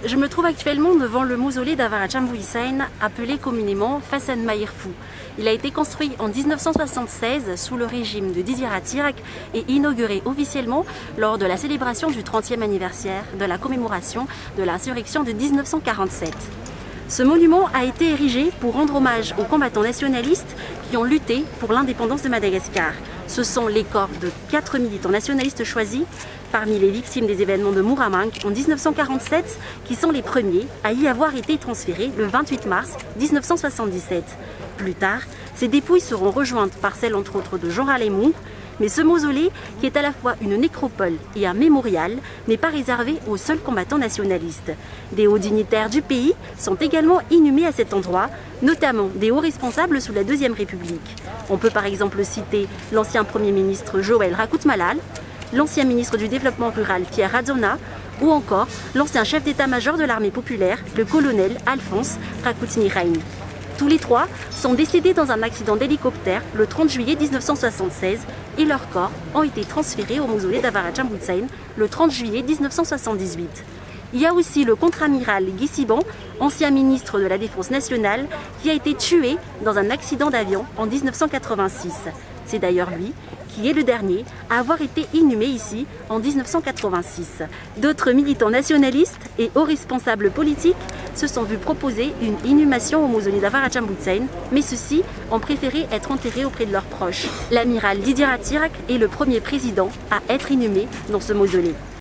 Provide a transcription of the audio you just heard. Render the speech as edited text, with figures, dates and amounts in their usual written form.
Je me trouve actuellement devant le mausolée d'Avaratjambu Hussein, appelé communément Hassan Mahirfou. Il a été construit en 1976 sous le régime de Didier Attirak et inauguré officiellement lors de la célébration du 30e anniversaire de la commémoration de l'insurrection de 1947. Ce monument a été érigé pour rendre hommage aux combattants nationalistes qui ont lutté pour l'indépendance de Madagascar. Ce sont les corps de 4 militants nationalistes choisis parmi les victimes des événements de Muramang en 1947 qui sont les premiers à y avoir été transférés le 28 mars 1977. Plus tard, ces dépouilles seront rejointes par celles entre autres de Jean Ralémont, mais ce mausolée, qui est à la fois une nécropole et un mémorial, n'est pas réservé aux seuls combattants nationalistes. Des hauts dignitaires du pays sont également inhumés à cet endroit, notamment des hauts responsables sous la Deuxième République. On peut par exemple citer l'ancien Premier ministre Joël Rakout-Malal, l'ancien ministre du Développement rural Pierre Radzona, ou encore l'ancien chef d'état-major de l'armée populaire, le colonel Alphonse Rakout-Niraine. Tous les trois sont décédés dans un accident d'hélicoptère le 30 juillet 1976 et leurs corps ont été transférés au mausolée d'Avaratjambu Hussein le 30 juillet 1978. Il y a aussi le contre-amiral Guy Siban, ancien ministre de la Défense nationale, qui a été tué dans un accident d'avion en 1986. C'est d'ailleurs lui qui est le dernier à avoir été inhumé ici en 1986. D'autres militants nationalistes et hauts responsables politiques se sont vus proposer une inhumation au mausolée d'Avaratjambu Hussein, mais ceux-ci ont préféré être enterrés auprès de leurs proches. L'amiral Didier Attirak est le premier président à être inhumé dans ce mausolée.